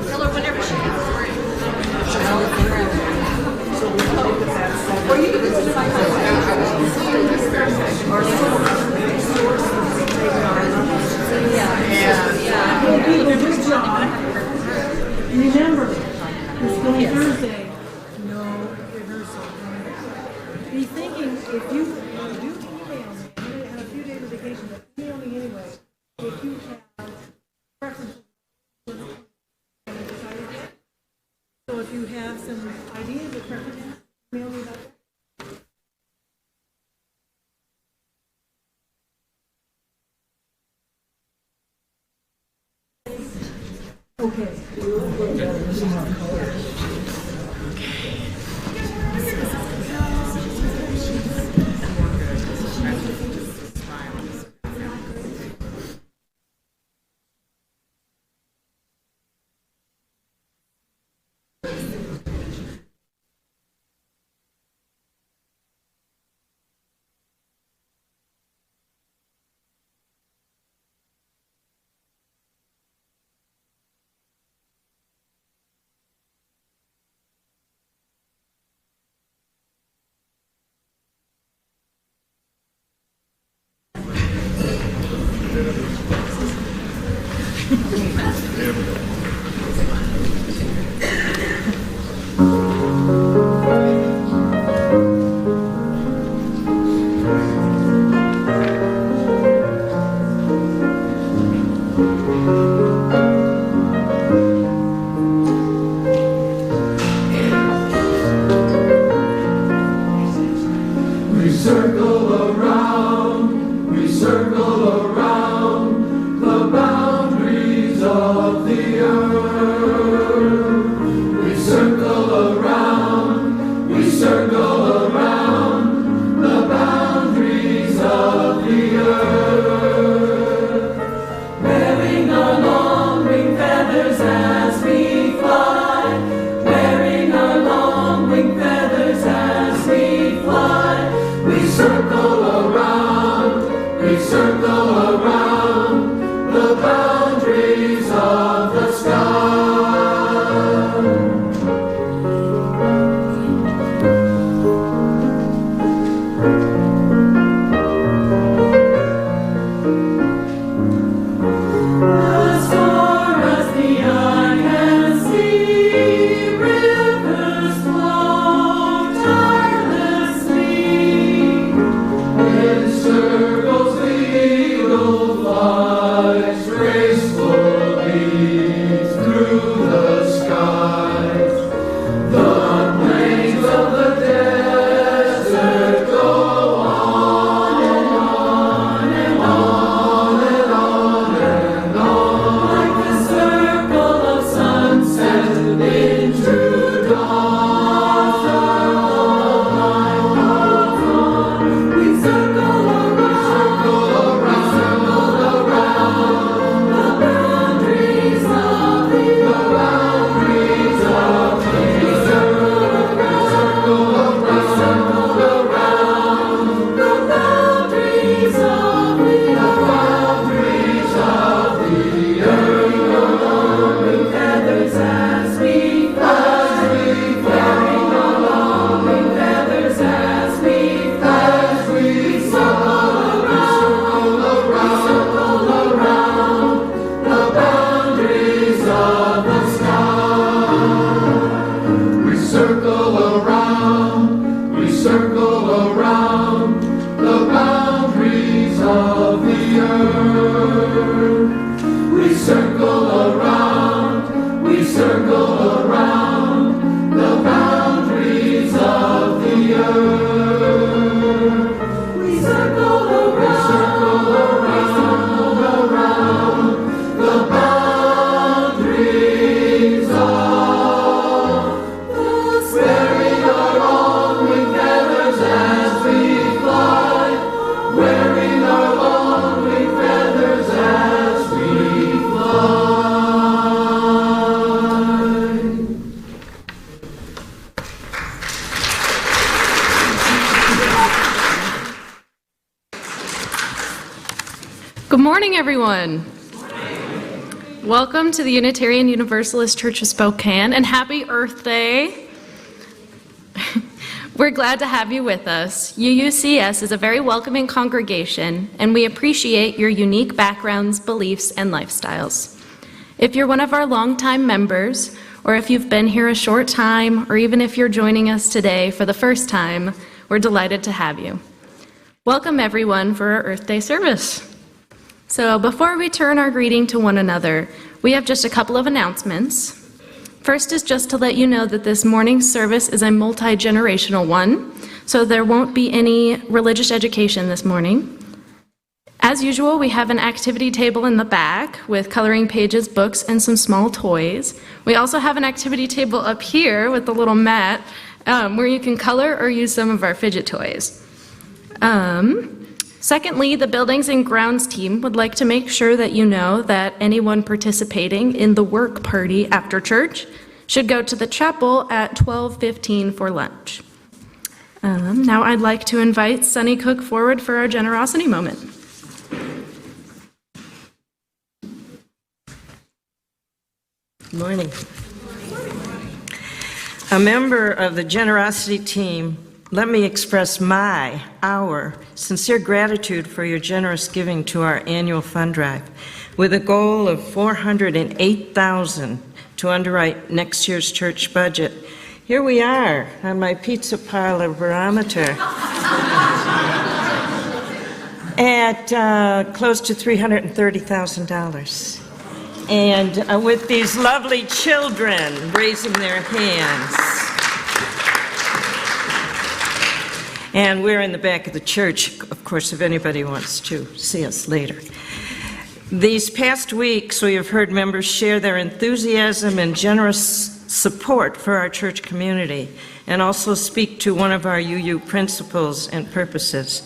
Tell her whenever she gets free. Or you can visit my house. Remember, it's going Thursday, no rehearsal. Be thinking, if you do email me, I'm going to have a few days of vacation, but email me anyway. If you have preferences, so if you have some ideas or preferences, email me about that. Okay. Good morning, everyone. Welcome to the Unitarian Universalist Church of Spokane, and happy Earth Day. We're glad to have you with us. UUCS is a very welcoming congregation, and we appreciate your unique backgrounds, beliefs, and lifestyles. If you're one of our longtime members, or if you've been here a short time, or even if you're joining us today for the first time, we're delighted to have you. Welcome everyone for our Earth Day service. So before we turn our greeting to one another, we have just a couple of announcements. First is just to let you know that this morning's service is a multi-generational one, so there won't be any religious education this morning. As usual, we have an activity table in the back with coloring pages, books, and some small toys. We also have an activity table up here with the little mat where you can color or use some of our fidget toys. Secondly, the Buildings and Grounds team would like to make sure that you know that anyone participating in the work party after church should go to the chapel at 12:15 for lunch. Now I'd like to invite Sunny Cook forward for our generosity moment. Good morning. A member of the generosity team, let me express our sincere gratitude for your generous giving to our annual fund drive, with a goal of $408,000 to underwrite next year's church budget. Here we are on my pizza parlor barometer at close to $330,000. And with these lovely children raising their hands. And we're in the back of the church, of course, if anybody wants to see us later. These past weeks, we have heard members share their enthusiasm and generous support for our church community, and also speak to one of our UU principles and purposes.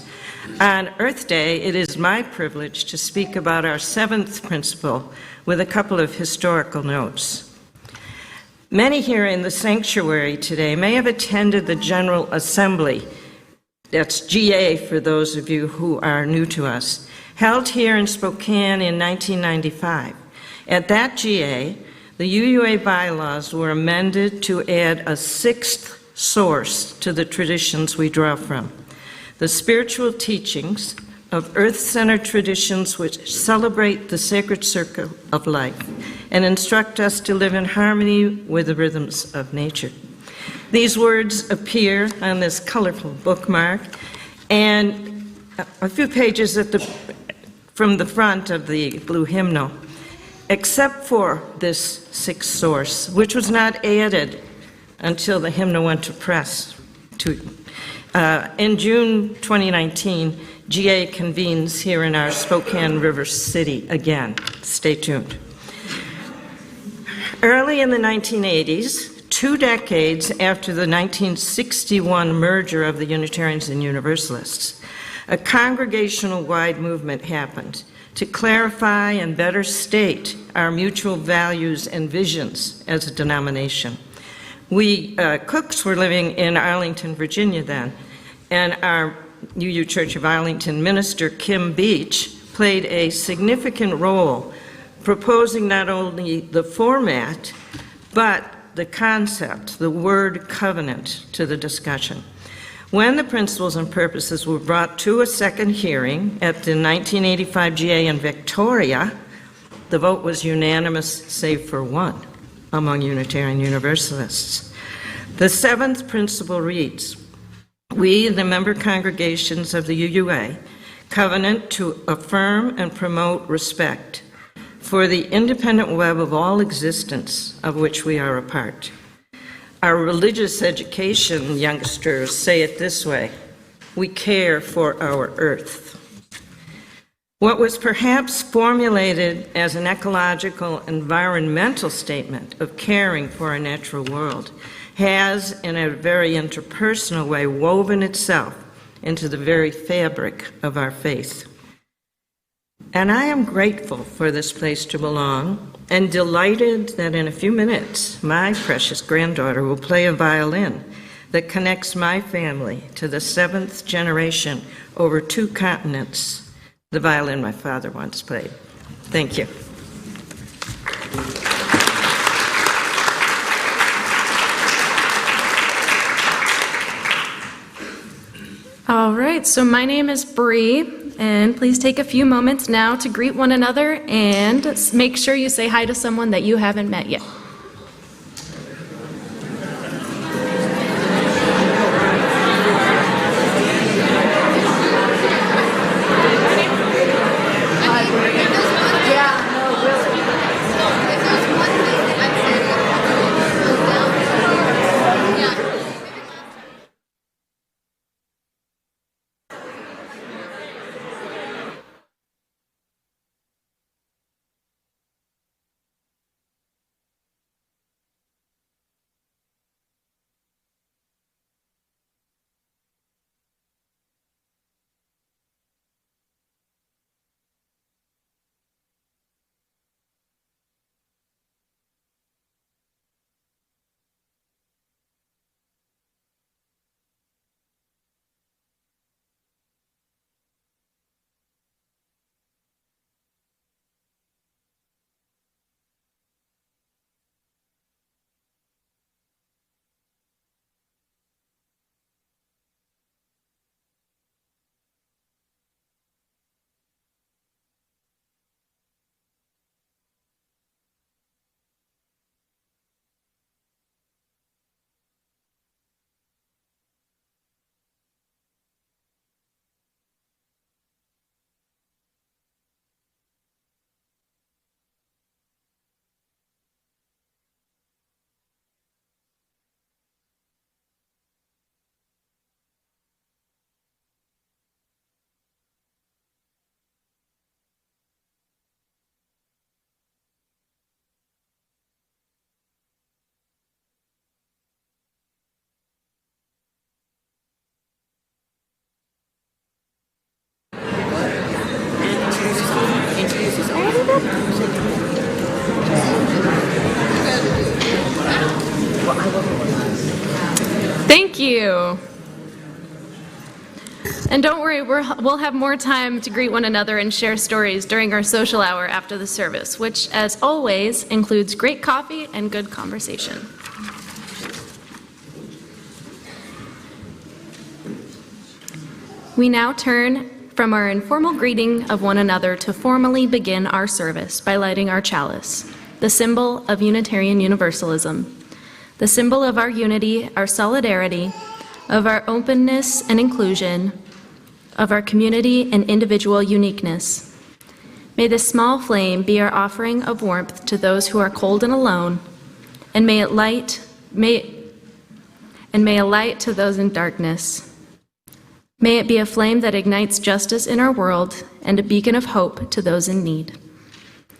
On Earth Day, it is my privilege to speak about our seventh principle with a couple of historical notes. Many here in the sanctuary today may have attended the General Assembly, that's GA for those of you who are new to us, held here in Spokane in 1995. At that GA, the UUA bylaws were amended to add a sixth source to the traditions we draw from: the spiritual teachings of earth-centered traditions which celebrate the sacred circle of life and instruct us to live in harmony with the rhythms of nature. These words appear on this colorful bookmark and a few pages from the front of the blue hymnal, except for this sixth source, which was not added until the hymnal went to press. In June 2019, GA convenes here in our Spokane River City again. Stay tuned. Early in the 1980s, 2 decades after the 1961 merger of the Unitarians and Universalists, a congregational-wide movement happened to clarify and better state our mutual values and visions as a denomination. We Cooks were living in Arlington, Virginia then, and our UU Church of Arlington minister, Kim Beach, played a significant role proposing not only the format, but the concept, the word covenant, to the discussion. When the principles and purposes were brought to a second hearing at the 1985 GA in Victoria, the vote was unanimous, save for one, among Unitarian Universalists. The seventh principle reads, "We, the member congregations of the UUA, covenant to affirm and promote respect for the independent web of all existence of which we are a part." Our religious education youngsters say it this way: we care for our earth. What was perhaps formulated as an ecological, environmental statement of caring for our natural world has, in a very interpersonal way, woven itself into the very fabric of our faith. And I am grateful for this place to belong, and delighted that in a few minutes, my precious granddaughter will play a violin that connects my family to the seventh generation over 2 continents, the violin my father once played. Thank you. All right, so my name is Bree, and please take a few moments now to greet one another and make sure you say hi to someone that you haven't met yet. Thank you. And don't worry, we'll have more time to greet one another and share stories during our social hour after the service, which, as always, includes great coffee and good conversation. We now turn from our informal greeting of one another to formally begin our service by lighting our chalice, the symbol of Unitarian Universalism, the symbol of our unity, our solidarity, of our openness and inclusion, of our community and individual uniqueness. May this small flame be our offering of warmth to those who are cold and alone, and may it light to those in darkness. May it be a flame that ignites justice in our world and a beacon of hope to those in need.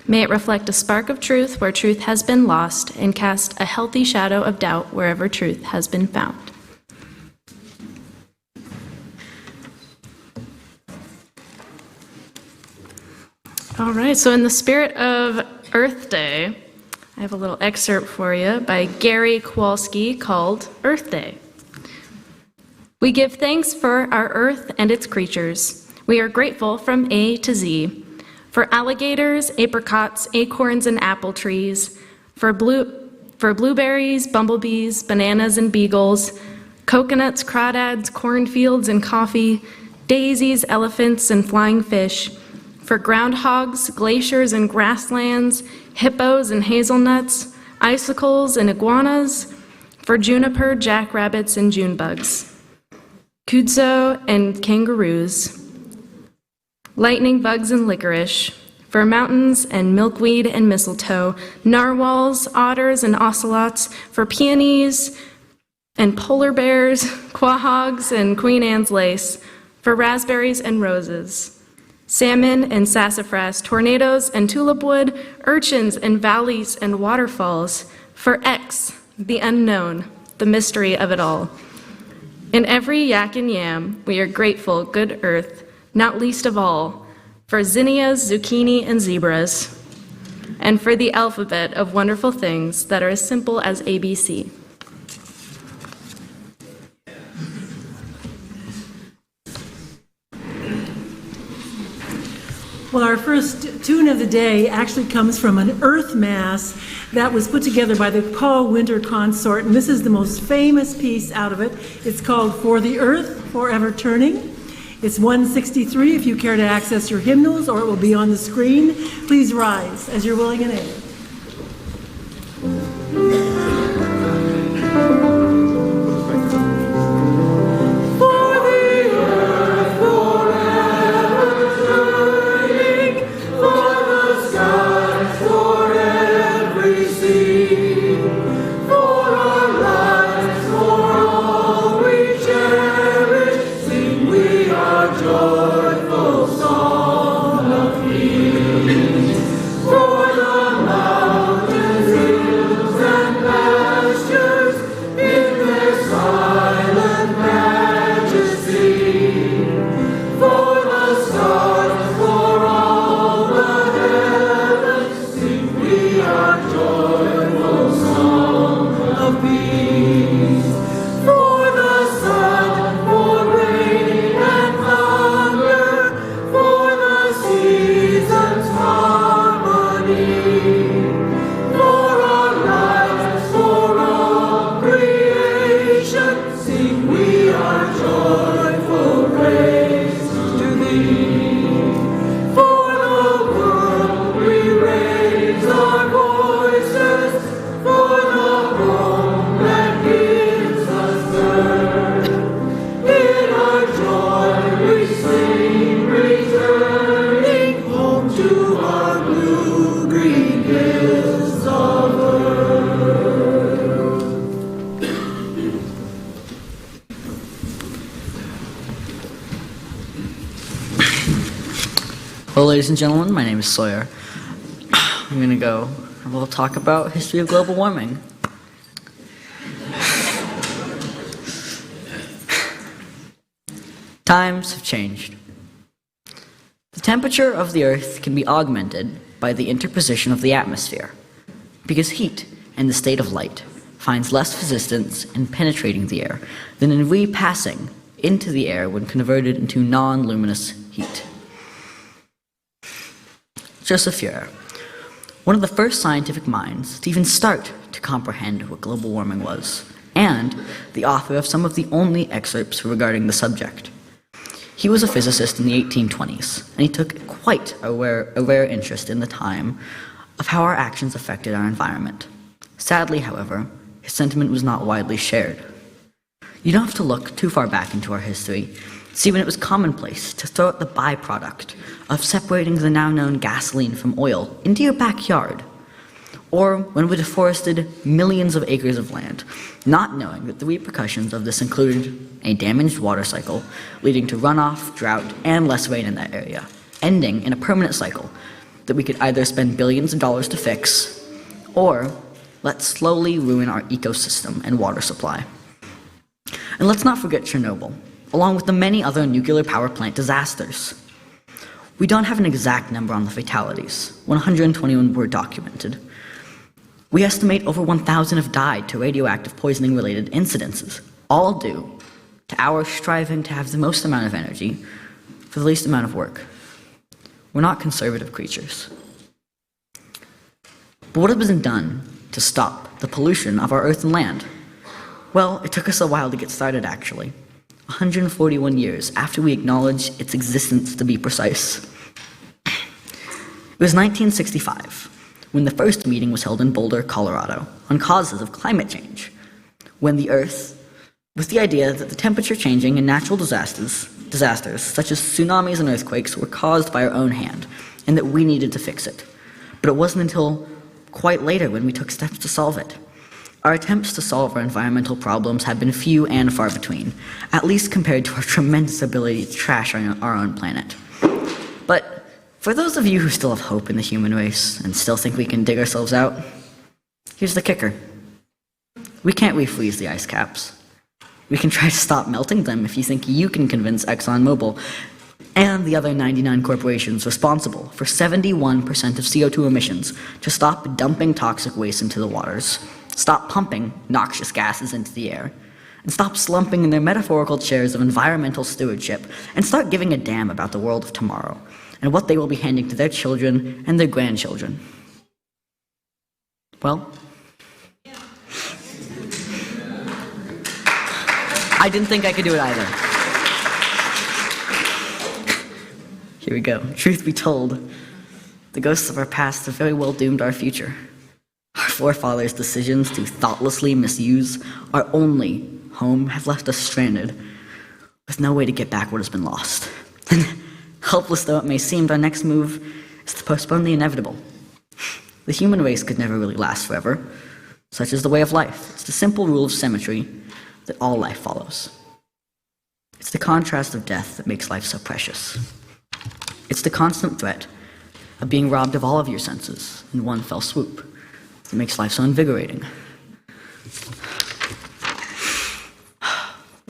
May it reflect a spark of truth where truth has been lost and cast a healthy shadow of doubt wherever truth has been found. All right, so in the spirit of Earth Day, I have a little excerpt for you by Gary Kowalski called Earth Day. We give thanks for our earth and its creatures. We are grateful from A to Z. For alligators, apricots, acorns, and apple trees. For blueberries, bumblebees, bananas, and beagles. Coconuts, crawdads, cornfields, and coffee. Daisies, elephants, and flying fish. For groundhogs, glaciers, and grasslands. Hippos and hazelnuts. Icicles and iguanas. For juniper, jackrabbits, and June bugs. Kudzu and kangaroos, lightning bugs and licorice, for mountains and milkweed and mistletoe, narwhals, otters, and ocelots, for peonies and polar bears, quahogs and Queen Anne's lace, for raspberries and roses, salmon and sassafras, tornadoes and tulipwood, urchins and valleys and waterfalls, for X, the unknown, the mystery of it all. In every yak and yam, we are grateful, good earth, not least of all, for zinnias, zucchini, and zebras, and for the alphabet of wonderful things that are as simple as ABC. Well, our first tune of the day actually comes from an Earth Mass that was put together by the Paul Winter Consort, and this is the most famous piece out of it. It's called For the Earth, Forever Turning. It's 163 if you care to access your hymnals, or it will be on the screen. Please rise as you're willing and able. Hello, ladies and gentlemen, my name is Sawyer. I'm going to go and we'll talk about history of global warming. Times have changed. The temperature of the Earth can be augmented by the interposition of the atmosphere, because heat in the state of light finds less resistance in penetrating the air than in repassing into the air when converted into non-luminous heat. Joseph Sawyer, one of the first scientific minds to even start to comprehend what global warming was, and the author of some of the only excerpts regarding the subject. He was a physicist in the 1820s, and he took quite a rare interest in the time of how our actions affected our environment. Sadly, however, his sentiment was not widely shared. You don't have to look too far back into our history to see when it was commonplace to throw out the byproduct of separating the now known gasoline from oil into your backyard, or when we deforested millions of acres of land, not knowing that the repercussions of this included a damaged water cycle, leading to runoff, drought, and less rain in that area, ending in a permanent cycle that we could either spend billions of dollars to fix, or let slowly ruin our ecosystem and water supply. And let's not forget Chernobyl, along with the many other nuclear power plant disasters. We don't have an exact number on the fatalities. 121 were documented. We estimate over 1,000 have died to radioactive poisoning-related incidences, all due to our striving to have the most amount of energy for the least amount of work. We're not conservative creatures. But what has been done to stop the pollution of our earth and land? Well, it took us a while to get started, actually. 141 years after we acknowledged its existence, to be precise. It was 1965, when the first meeting was held in Boulder, Colorado, on causes of climate change, when the Earth, with the idea that the temperature changing and natural disasters such as tsunamis and earthquakes were caused by our own hand, and that we needed to fix it. But it wasn't until quite later when we took steps to solve it. Our attempts to solve our environmental problems have been few and far between, at least compared to our tremendous ability to trash our own planet. But for those of you who still have hope in the human race and still think we can dig ourselves out, here's the kicker. We can't refreeze the ice caps. We can try to stop melting them if you think you can convince ExxonMobil and the other 99 corporations responsible for 71% of CO2 emissions to stop dumping toxic waste into the waters, stop pumping noxious gases into the air, and stop slumping in their metaphorical chairs of environmental stewardship, and start giving a damn about the world of tomorrow and what they will be handing to their children and their grandchildren. Well, I didn't think I could do it either. Here we go. Truth be told, the ghosts of our past have very well doomed our future. Our forefathers' decisions to thoughtlessly misuse our only home have left us stranded, with no way to get back what has been lost. And helpless though it may seem, our next move is to postpone the inevitable. The human race could never really last forever. Such is the way of life. It's the simple rule of symmetry that all life follows. It's the contrast of death that makes life so precious. It's the constant threat of being robbed of all of your senses in one fell swoop that makes life so invigorating.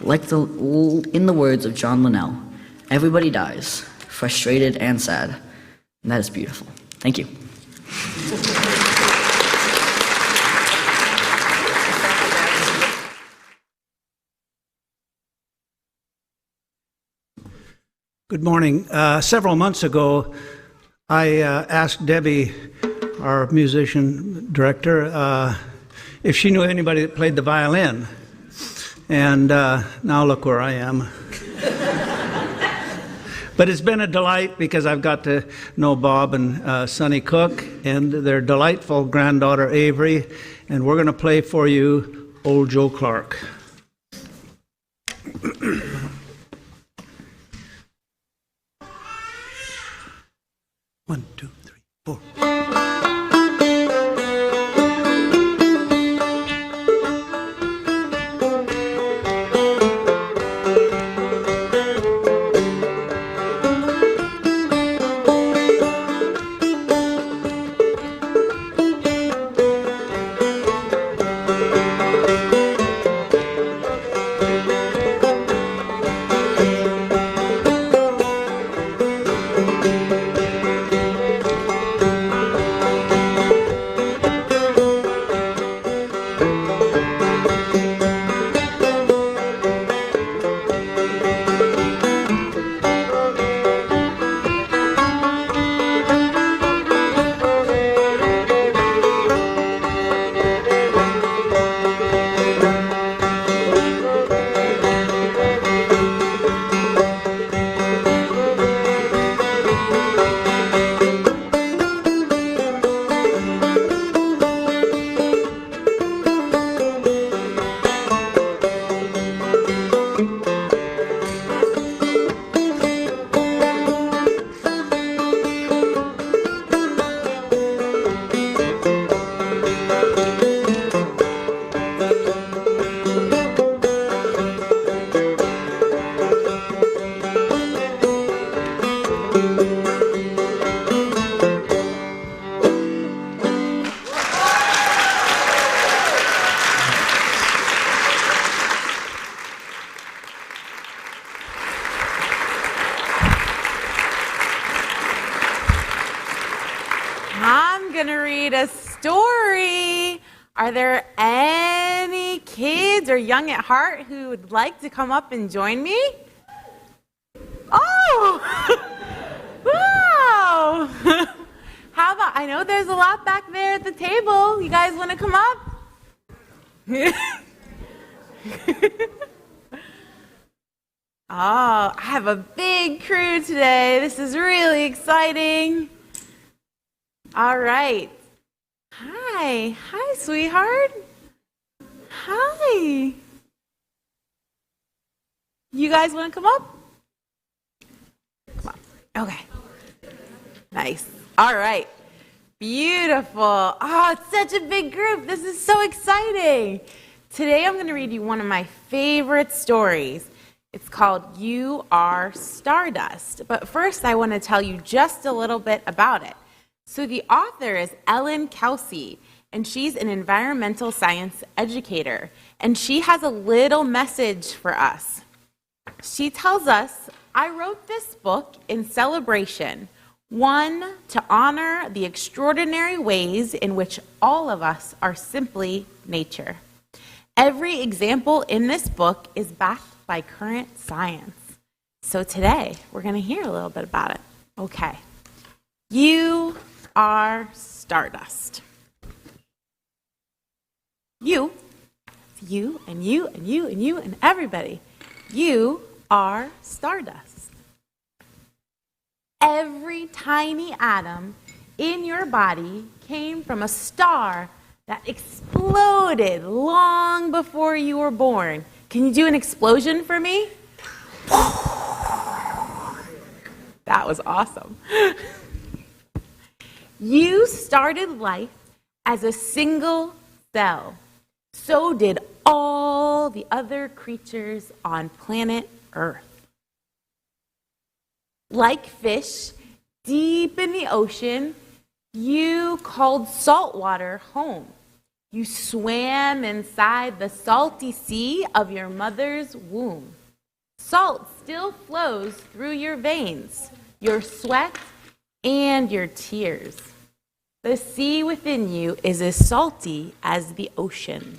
In the words of John Linnell, everybody dies, frustrated and sad, and that is beautiful. Thank you. Good morning. Several months ago, I asked Debbie, our musician director, if she knew anybody that played the violin. And now look where I am. But it's been a delight because I've got to know Bob and Sonny Cook and their delightful granddaughter Avery, and we're going to play for you Old Joe Clark. One, two, three, four. I'm going to read a story. Are there any kids or young at heart who would like to come up and join me? Oh! Wow! How about, I know there's a lot back there at the table. You guys want to come up? Oh, I have a big crew today. This is really exciting. All right. Hi. Hi, sweetheart. Hi. You guys want to come up? Come on. Okay. Nice. All right. Beautiful. Oh, it's such a big group. This is so exciting. Today I'm going to read you one of my favorite stories. It's called You Are Stardust. But first I want to tell you just a little bit about it. So the author is Ellen Kelsey, and she's an environmental science educator. And she has a little message for us. She tells us, I wrote this book in celebration, one, to honor the extraordinary ways in which all of us are simply nature. Every example in this book is backed by current science. So today, we're going to hear a little bit about it. Okay. You are stardust. You and you and you and you and everybody. You are stardust. every tiny atom in your body came from a star that exploded long before you were born. Can you do an explosion for me? That was awesome. You started life as a single cell. So did all the other creatures on planet Earth. Like fish deep in the ocean, you called salt water home. You swam inside the salty sea of your mother's womb. Salt still flows through your veins, your sweat, and your tears. The sea within you is as salty as the ocean.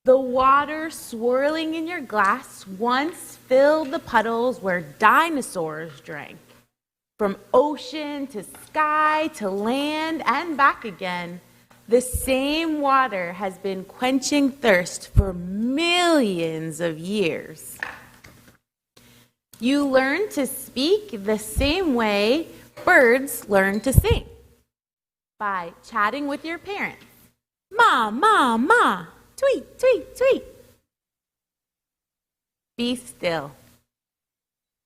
The water swirling in your glass once filled the puddles where dinosaurs drank. From ocean to sky to land and back again, the same water has been quenching thirst for millions of years. You learn to speak the same way birds learn to sing, by chatting with your parents. Ma, ma, ma, tweet, tweet, tweet. Be still.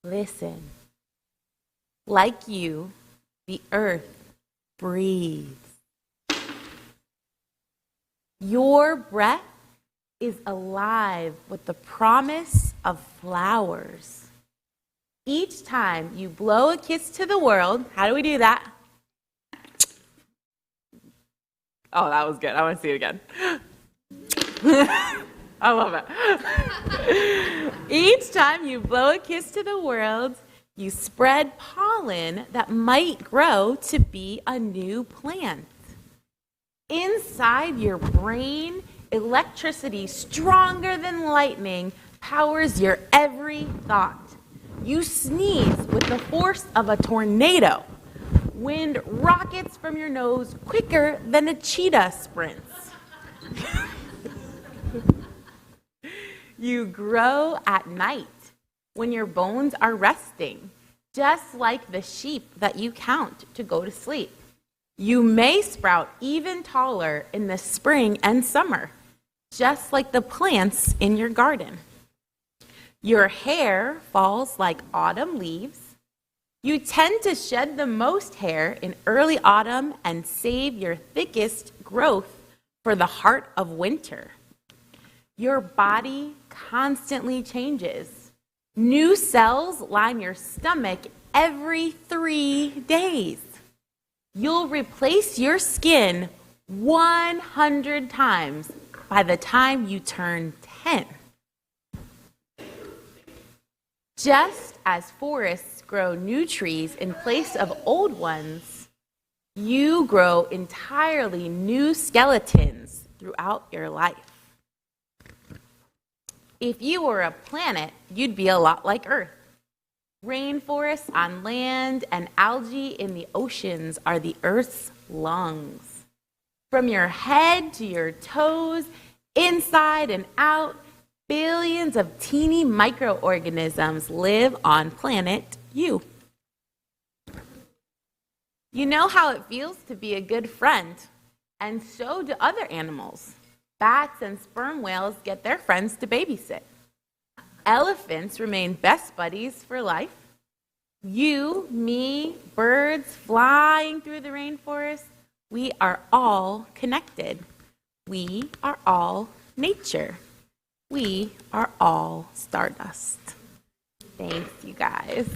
Listen. Like you, the earth breathes. Your breath is alive with the promise of flowers. Each time you blow a kiss to the world, how do we do that? Oh, that was good. I want to see it again. I love it. Each time you blow a kiss to the world, you spread pollen that might grow to be a new plant. Inside your brain, electricity stronger than lightning powers your every thought. You sneeze with the force of a tornado. Wind rockets from your nose quicker than a cheetah sprints. You grow at night when your bones are resting, just like the sheep that you count to go to sleep. You may sprout even taller in the spring and summer, just like the plants in your garden. Your hair falls like autumn leaves. You tend to shed the most hair in early autumn and save your thickest growth for the heart of winter. Your body constantly changes. New cells line your stomach every 3 days. You'll replace your skin 100 times by the time you turn 10. Just as forests grow new trees in place of old ones, you grow entirely new skeletons throughout your life. If you were a planet, you'd be a lot like Earth. Rainforests on land and algae in the oceans are the Earth's lungs. From your head to your toes, inside and out, billions of teeny microorganisms live on planet you. You know how it feels to be a good friend, and so do other animals. Bats and sperm whales get their friends to babysit. Elephants remain best buddies for life. You, me, birds flying through the rainforest, we are all connected. We are all nature. We are all stardust. Thanks, you guys.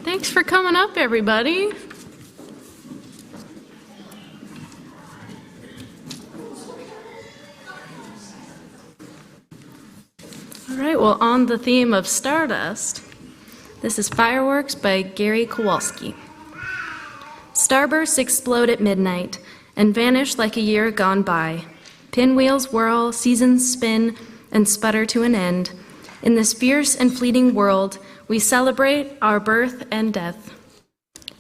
Thanks for coming up, everybody. All right, well, on the theme of Stardust, this is Fireworks by Gary Kowalski. Starbursts explode at midnight and vanish like a year gone by. Pinwheels whirl, seasons spin, and sputter to an end. In this fierce and fleeting world, we celebrate our birth and death,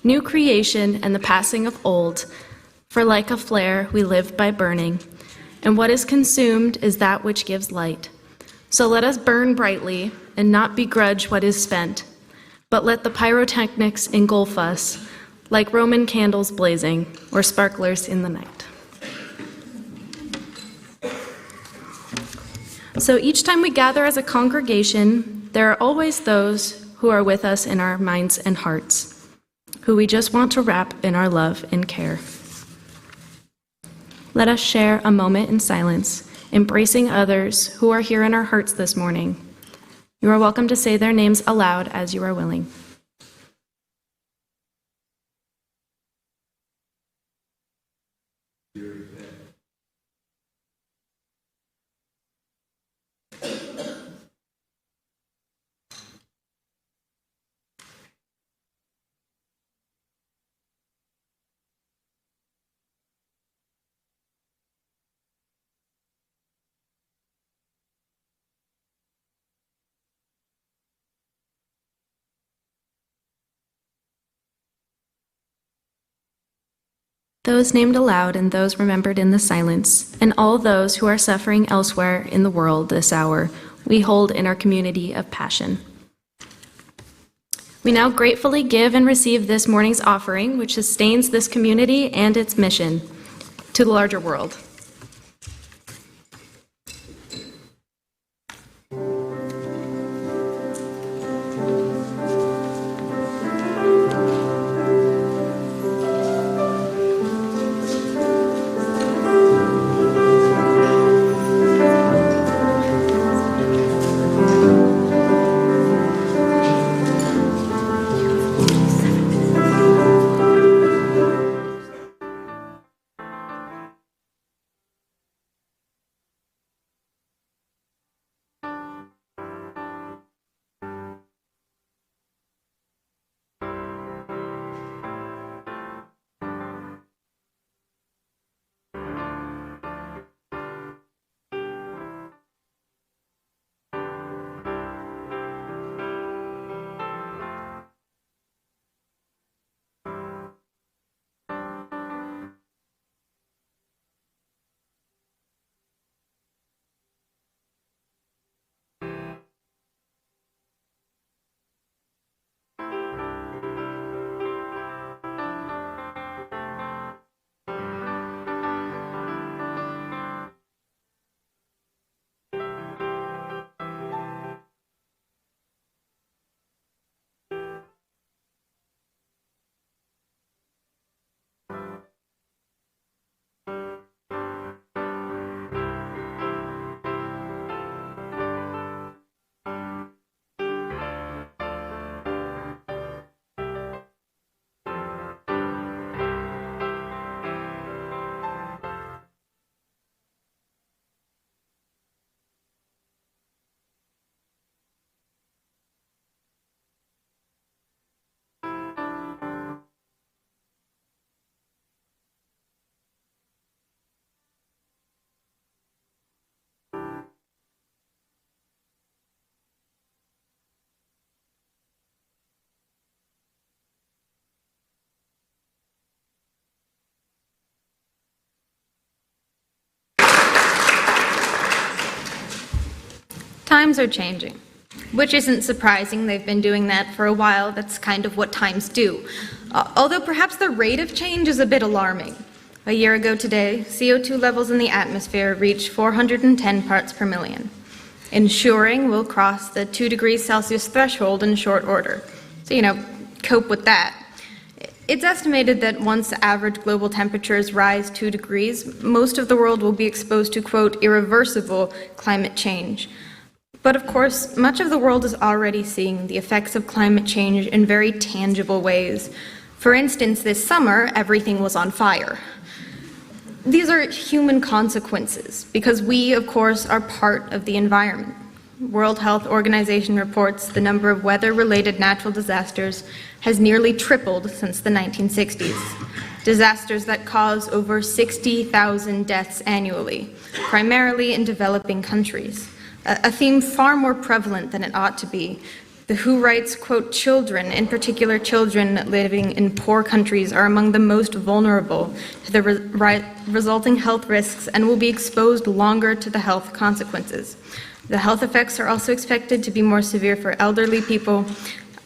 new creation and the passing of old, For like a flare, we live by burning, and what is consumed is that which gives light. So let us burn brightly and not begrudge what is spent, but let the pyrotechnics engulf us like Roman candles blazing or sparklers in the night. So each time we gather as a congregation, there are always those who are with us in our minds and hearts, who we just want to wrap in our love and care. Let us share a moment in silence, embracing others who are here in our hearts this morning. You are welcome to say their names aloud as you are willing. Those named aloud and those remembered in the silence, and all those who are suffering elsewhere in the world this hour, we hold in our community of passion. We now gratefully give and receive this morning's offering, which sustains this community and its mission to the larger world. Times are changing, which isn't surprising. They've been doing that for a while. That's kind of what times do. Although perhaps the rate of change is a bit alarming. A year ago today, CO2 levels in the atmosphere reached 410 parts per million, ensuring we'll cross the 2 degrees Celsius threshold in short order. So, cope with that. It's estimated that once average global temperatures rise 2 degrees, most of the world will be exposed to, quote, irreversible climate change. But of course, much of the world is already seeing the effects of climate change in very tangible ways. For instance, this summer, everything was on fire. These are human consequences because we, of course, are part of the environment. World Health Organization reports the number of weather-related natural disasters has nearly tripled since the 1960s. Disasters that cause over 60,000 deaths annually, primarily in developing countries. A theme far more prevalent than it ought to be, The WHO writes, quote, children, in particular children living in poor countries, are among the most vulnerable to the resulting health risks and will be exposed longer to the health consequences. The health effects are also expected to be more severe for elderly people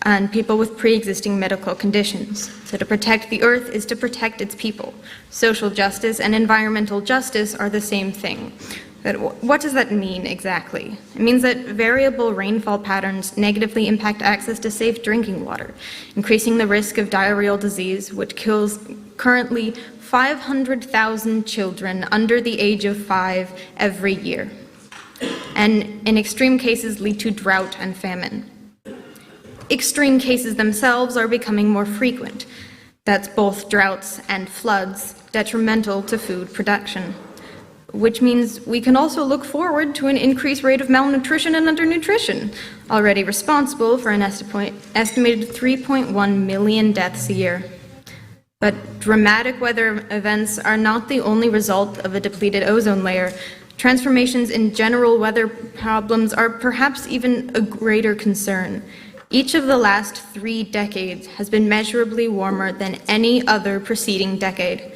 and people with pre-existing medical conditions. So to protect the earth is to protect its people. Social justice and environmental justice are the same thing. But what does that mean exactly? It means that variable rainfall patterns negatively impact access to safe drinking water, increasing the risk of diarrheal disease, which kills currently 500,000 children under the age of 5 every year, and in extreme cases lead to drought and famine. Extreme cases themselves are becoming more frequent. That's both droughts and floods, detrimental to food production, which means we can also look forward to an increased rate of malnutrition and undernutrition, already responsible for an estimated 3.1 million deaths a year. But dramatic weather events are not the only result of a depleted ozone layer. Transformations in general weather problems are perhaps even a greater concern. Each of the last 3 decades has been measurably warmer than any other preceding decade,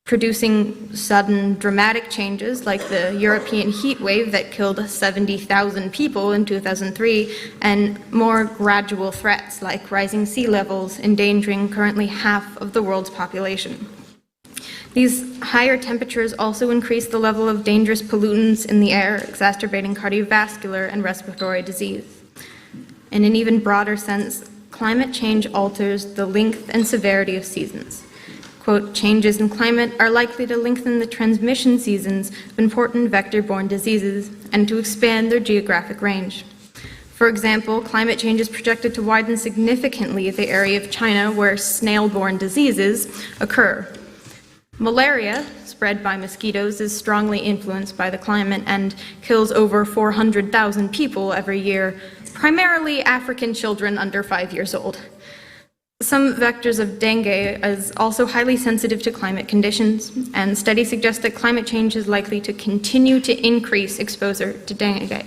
producing sudden, dramatic changes like the European heat wave that killed 70,000 people in 2003, and more gradual threats like rising sea levels endangering currently half of the world's population. These higher temperatures also increase the level of dangerous pollutants in the air, exacerbating cardiovascular and respiratory disease. In an even broader sense, climate change alters the length and severity of seasons. Quote, changes in climate are likely to lengthen the transmission seasons of important vector-borne diseases and to expand their geographic range. For example, climate change is projected to widen significantly the area of China where snail-borne diseases occur. Malaria, spread by mosquitoes, is strongly influenced by the climate and kills over 400,000 people every year, primarily African children under 5 years old. Some vectors of dengue is also highly sensitive to climate conditions, and studies suggest that climate change is likely to continue to increase exposure to dengue.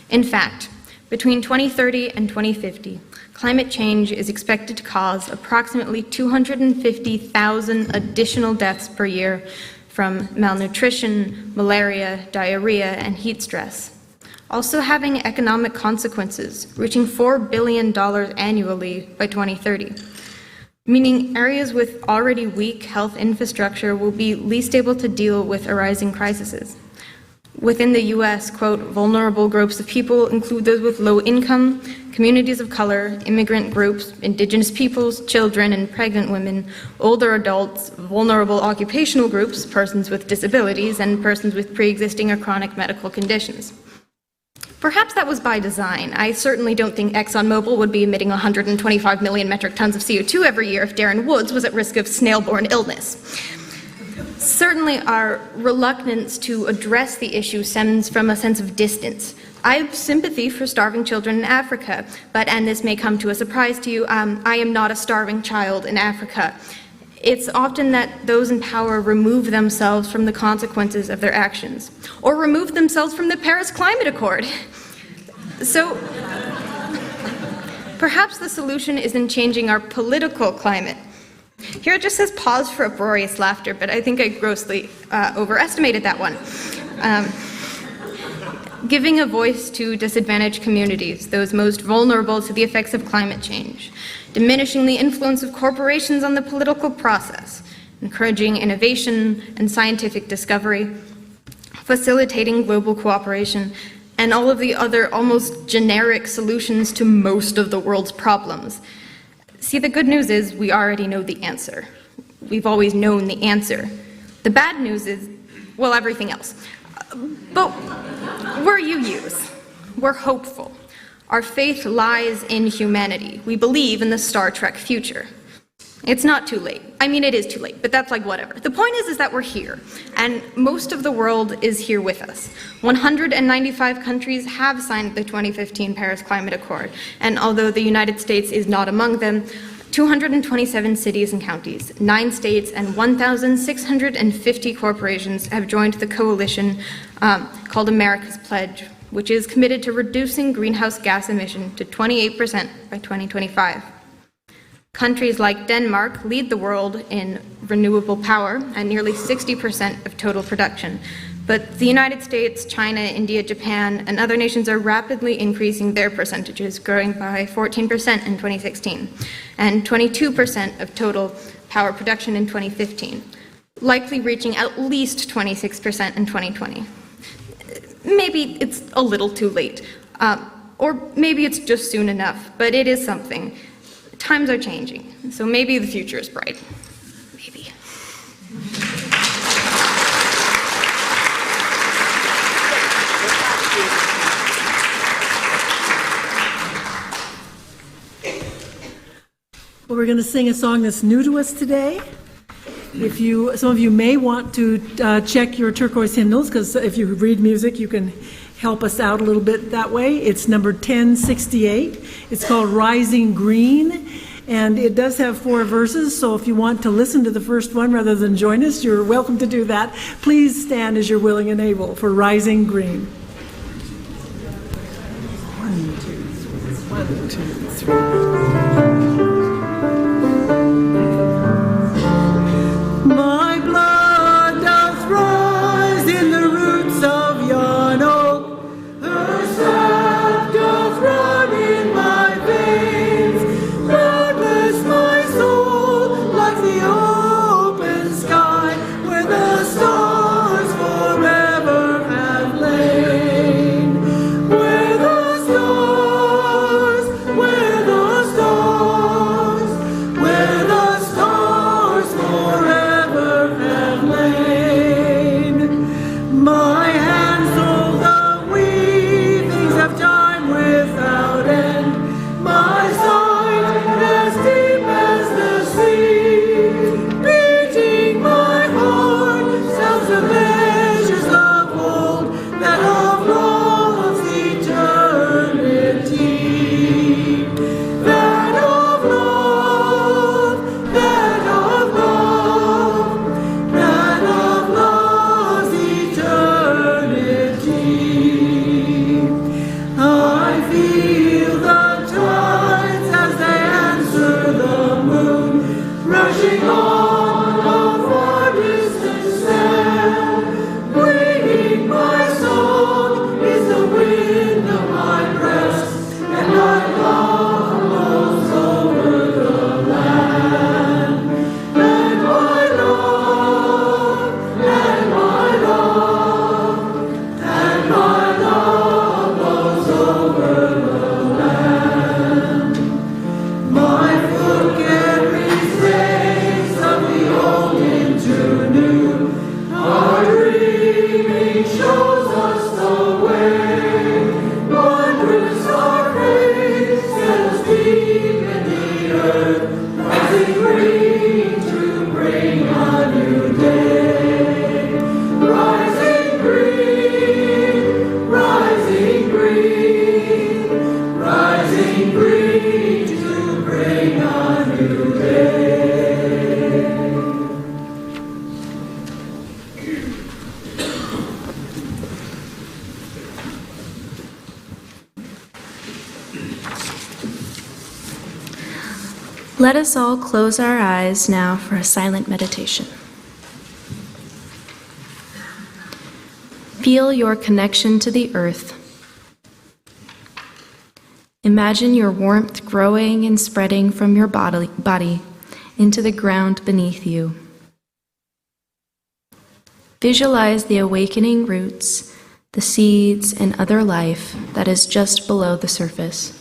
In fact, between 2030 and 2050, climate change is expected to cause approximately 250,000 additional deaths per year from malnutrition, malaria, diarrhea, and heat stress, also having economic consequences, reaching $4 billion annually by 2030, meaning areas with already weak health infrastructure will be least able to deal with arising crises. Within the U.S., quote, vulnerable groups of people include those with low income, communities of color, immigrant groups, indigenous peoples, children and pregnant women, older adults, vulnerable occupational groups, persons with disabilities, and persons with pre-existing or chronic medical conditions. Perhaps that was by design. I certainly don't think ExxonMobil would be emitting 125 million metric tons of CO2 every year if Darren Woods was at risk of snail-borne illness. Certainly our reluctance to address the issue stems from a sense of distance. I have sympathy for starving children in Africa, but, and this may come to a surprise to you, I am not a starving child in Africa. It's often that those in power remove themselves from the consequences of their actions, or remove themselves from the Paris Climate Accord. So perhaps the solution is in changing our political climate. Here it just says pause for uproarious laughter, but I think I grossly overestimated that one. Giving a voice to disadvantaged communities, those most vulnerable to the effects of climate change, diminishing the influence of corporations on the political process, encouraging innovation and scientific discovery, facilitating global cooperation, and all of the other almost generic solutions to most of the world's problems. See, the good news is we already know the answer. We've always known the answer. The bad news is, well, everything else. But we're UUs. We're hopeful. Our faith lies in humanity. We believe in the Star Trek future. It's not too late. I mean, it is too late, but that's like whatever. The point is that we're here, and most of the world is here with us. 195 countries have signed the 2015 Paris Climate Accord, and although the United States is not among them, 227 cities and counties, 9 states, and 1,650 corporations have joined the coalition called America's Pledge, which is committed to reducing greenhouse gas emission to 28% by 2025. Countries like Denmark lead the world in renewable power at nearly 60% of total production, but the United States, China, India, Japan, and other nations are rapidly increasing their percentages, growing by 14% in 2016 and 22% of total power production in 2015, likely reaching at least 26% in 2020. Maybe it's a little too late, or maybe it's just soon enough, but it is something. Times are changing, so maybe the future is bright. Maybe. Well, we're going to sing a song that's new to us today. Some of you may want to check your turquoise hymnals, because if you read music, you can help us out a little bit that way. It's number 1068. It's called Rising Green, and it does have 4 verses, so if you want to listen to the first one rather than join us, you're welcome to do that. Please stand as you're willing and able for Rising Green. 1, 2, 3. My blood doth rise in the roots of yon oak. Her staff doth run in my veins. Boundless my soul, like the open sky, where the stars forever have lain. Where the stars, where the stars, where the stars forever have lain. My hands hold the weavings of time without end. My sight as deep as the sea. Beating my heart sounds the measures of old, that of love's eternity. That of love, that of love, that of love's eternity. I feel the tides as they answer the moon, rushing on a far distant sound. Bringing my song is the wind of my breast, and my love blows over the land. And my love, and my love, and my love blows over the land. My foot carries days of the old into new. Our dreaming shows us the way. Wondrous our faith, set us deep in the earth, rising green to bring a new day. Rising green, rising green, rising green to bring a new day. Let us all close our eyes now for a silent meditation. Feel your connection to the earth. Imagine your warmth growing and spreading from your body into the ground beneath you. Visualize the awakening roots, the seeds, and other life that is just below the surface.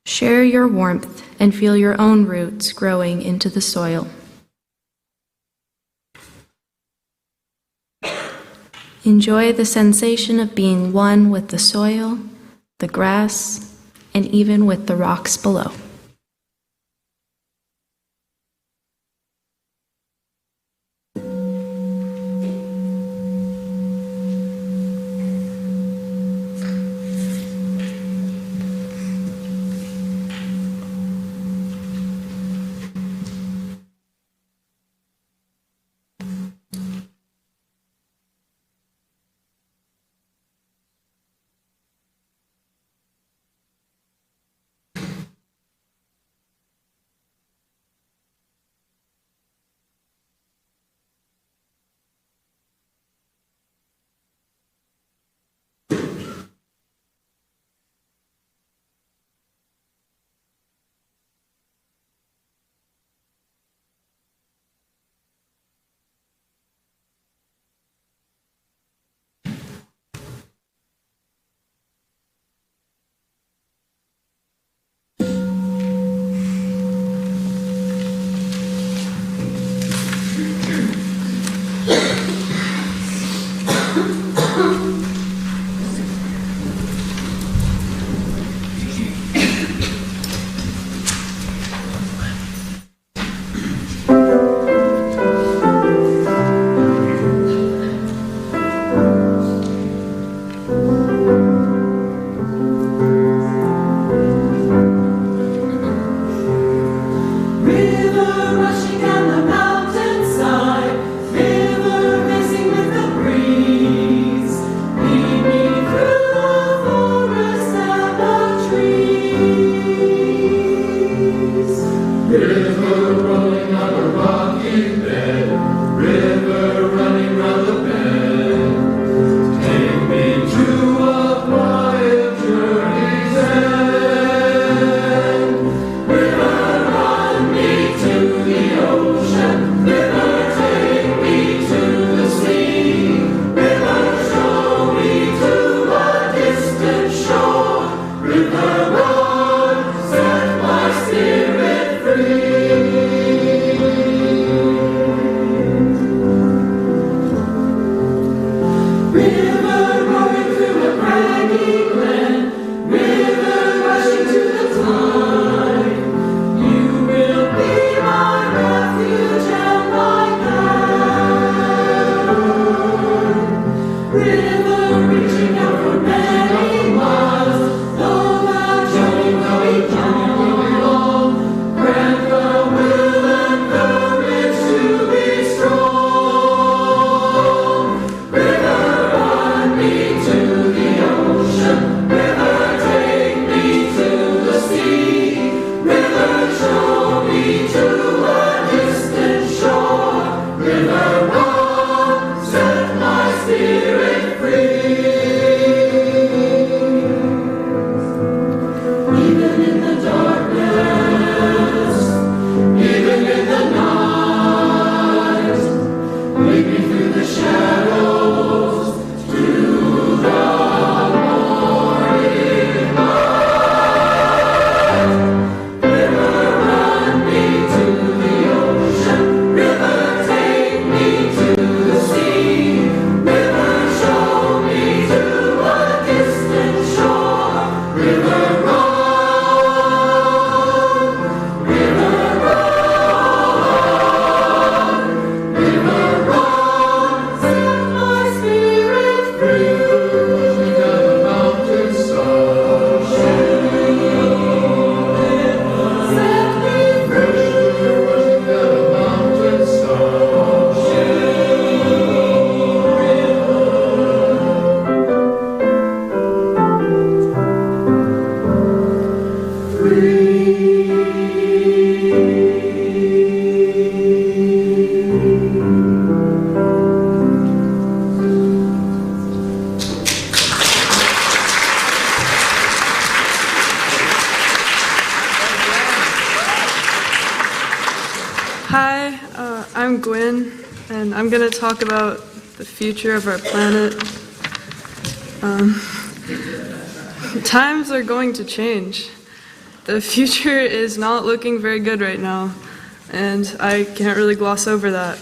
Share your warmth and feel your own roots growing into the soil. Enjoy the sensation of being one with the soil, the grass, and even with the rocks below. Hi, I'm Gwen, and I'm going to talk about the future of our planet. Times are going to change. The future is not looking very good right now, and I can't really gloss over that.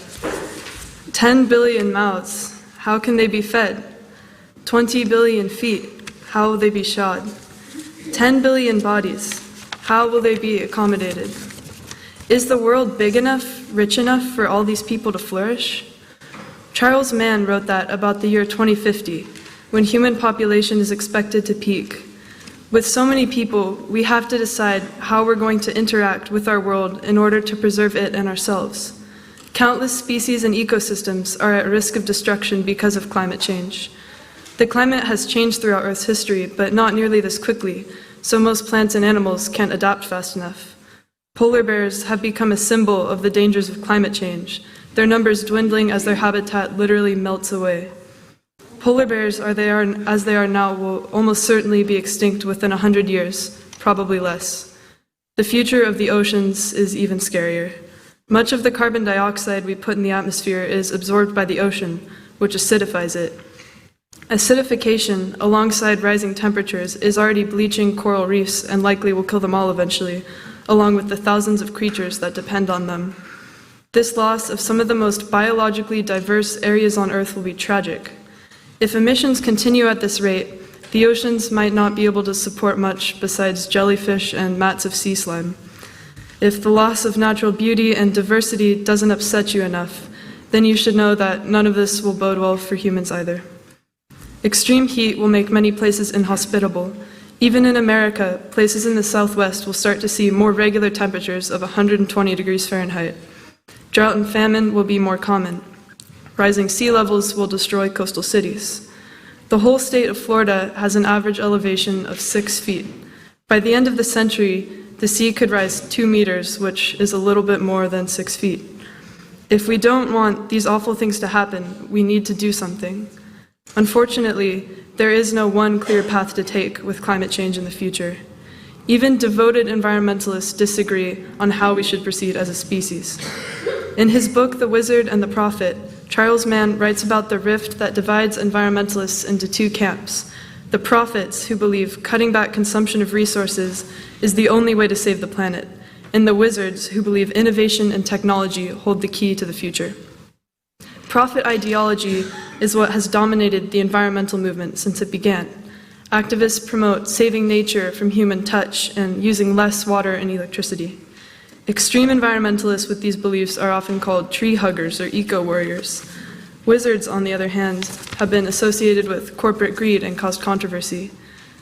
10 billion mouths, how can they be fed? 20 billion feet, how will they be shod? 10 billion bodies, how will they be accommodated? Is the world big enough, rich enough for all these people to flourish? Charles Mann wrote that about the year 2050, when human population is expected to peak. With so many people, we have to decide how we're going to interact with our world in order to preserve it and ourselves. Countless species and ecosystems are at risk of destruction because of climate change. The climate has changed throughout Earth's history, but not nearly this quickly, so most plants and animals can't adapt fast enough. Polar bears have become a symbol of the dangers of climate change, their numbers dwindling as their habitat literally melts away. Polar bears, as they are now, will almost certainly be extinct within 100 years, probably less. The future of the oceans is even scarier. Much of the carbon dioxide we put in the atmosphere is absorbed by the ocean, which acidifies it. Acidification, alongside rising temperatures, is already bleaching coral reefs and likely will kill them all eventually, along with the thousands of creatures that depend on them. This loss of some of the most biologically diverse areas on Earth will be tragic. If emissions continue at this rate, the oceans might not be able to support much besides jellyfish and mats of sea slime. If the loss of natural beauty and diversity doesn't upset you enough, then you should know that none of this will bode well for humans either. Extreme heat will make many places inhospitable. Even in America, places in the Southwest will start to see more regular temperatures of 120 degrees Fahrenheit. Drought and famine will be more common. Rising sea levels will destroy coastal cities. The whole state of Florida has an average elevation of 6 feet. By the end of the century, the sea could rise 2 meters, which is a little bit more than 6 feet. If we don't want these awful things to happen, we need to do something. Unfortunately, there is no one clear path to take with climate change in the future. Even devoted environmentalists disagree on how we should proceed as a species. In his book, The Wizard and the Prophet, Charles Mann writes about the rift that divides environmentalists into two camps: the prophets, who believe cutting back consumption of resources is the only way to save the planet, and the wizards, who believe innovation and technology hold the key to the future. Prophet ideology is what has dominated the environmental movement since it began. Activists promote saving nature from human touch and using less water and electricity. Extreme environmentalists with these beliefs are often called tree huggers or eco-warriors. Wizards, on the other hand, have been associated with corporate greed and caused controversy.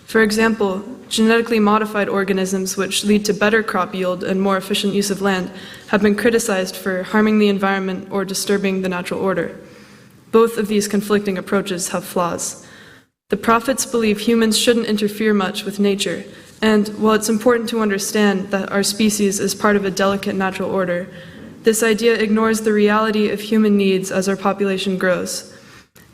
For example, genetically modified organisms which lead to better crop yield and more efficient use of land have been criticized for harming the environment or disturbing the natural order. Both of these conflicting approaches have flaws. The prophets believe humans shouldn't interfere much with nature, and while it's important to understand that our species is part of a delicate natural order, this idea ignores the reality of human needs as our population grows.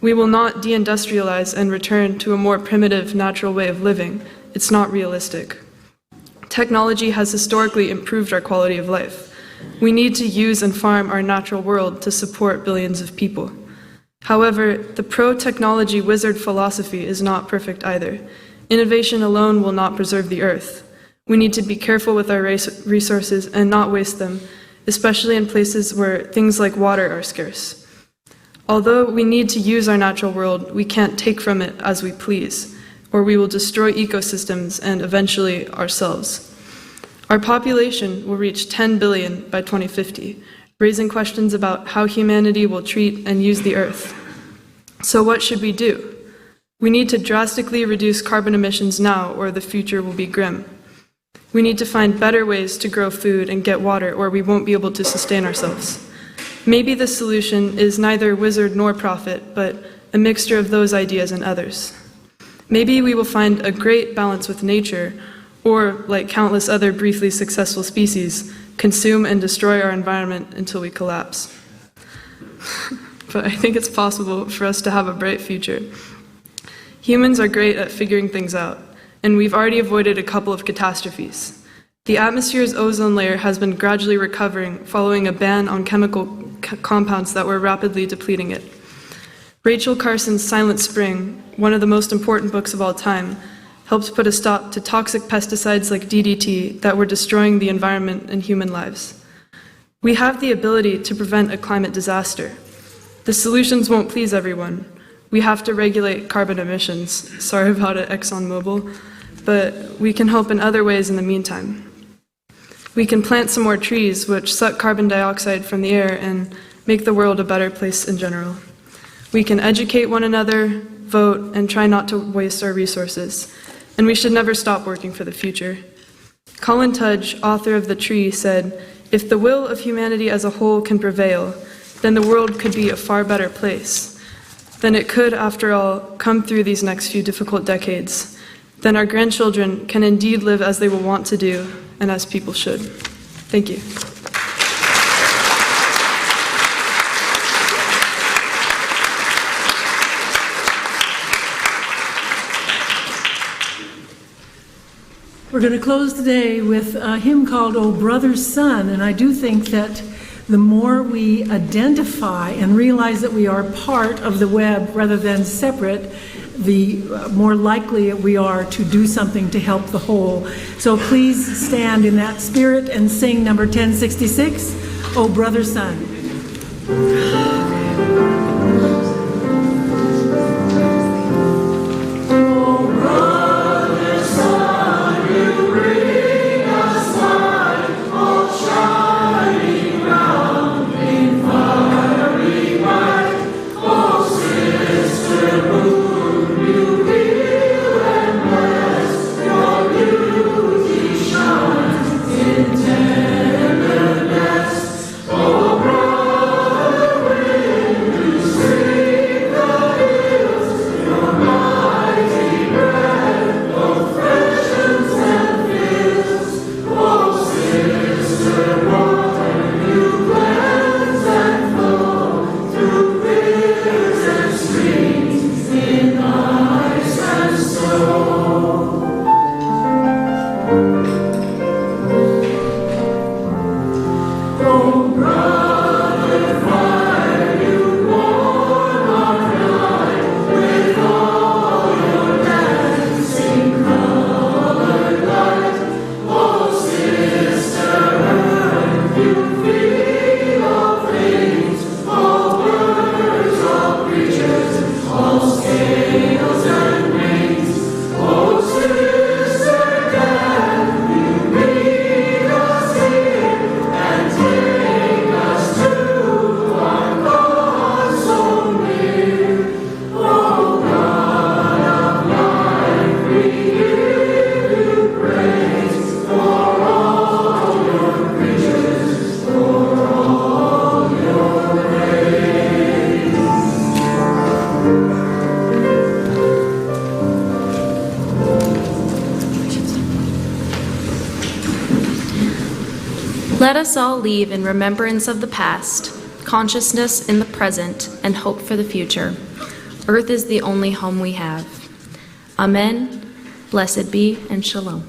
We will not deindustrialize and return to a more primitive, natural way of living. It's not realistic. Technology has historically improved our quality of life. We need to use and farm our natural world to support billions of people. However, the pro-technology wizard philosophy is not perfect either. Innovation alone will not preserve the earth. We need to be careful with our resources and not waste them, especially in places where things like water are scarce. Although we need to use our natural world, we can't take from it as we please, or we will destroy ecosystems and eventually ourselves. Our population will reach 10 billion by 2050, raising questions about how humanity will treat and use the earth. So what should we do? We need to drastically reduce carbon emissions now, or the future will be grim. We need to find better ways to grow food and get water, or we won't be able to sustain ourselves. Maybe the solution is neither wizard nor prophet, but a mixture of those ideas and others. Maybe we will find a great balance with nature, or, like countless other briefly successful species, consume and destroy our environment until we collapse. But I think it's possible for us to have a bright future. Humans are great at figuring things out, and we've already avoided a couple of catastrophes. The atmosphere's ozone layer has been gradually recovering following a ban on chemical compounds that were rapidly depleting it. Rachel Carson's Silent Spring, one of the most important books of all time, helped put a stop to toxic pesticides like DDT that were destroying the environment and human lives. We have the ability to prevent a climate disaster. The solutions won't please everyone. We have to regulate carbon emissions. Sorry about it, ExxonMobil, but we can help in other ways in the meantime. We can plant some more trees which suck carbon dioxide from the air and make the world a better place in general. We can educate one another, vote, and try not to waste our resources. And we should never stop working for the future. Colin Tudge, author of The Tree, said, "If the will of humanity as a whole can prevail, then the world could be a far better place. Then it could, after all, come through these next few difficult decades. Then our grandchildren can indeed live as they will want to do, and as people should." Thank you. We're going to close today with a hymn called "O Brother Sun," and I do think that the more we identify and realize that we are part of the web rather than separate, the more likely we are to do something to help the whole. So please stand in that spirit and sing number 1066, "O Brother Sun." Let us all leave in remembrance of the past, consciousness in the present, and hope for the future. Earth is the only home we have. Amen. Blessed be and shalom.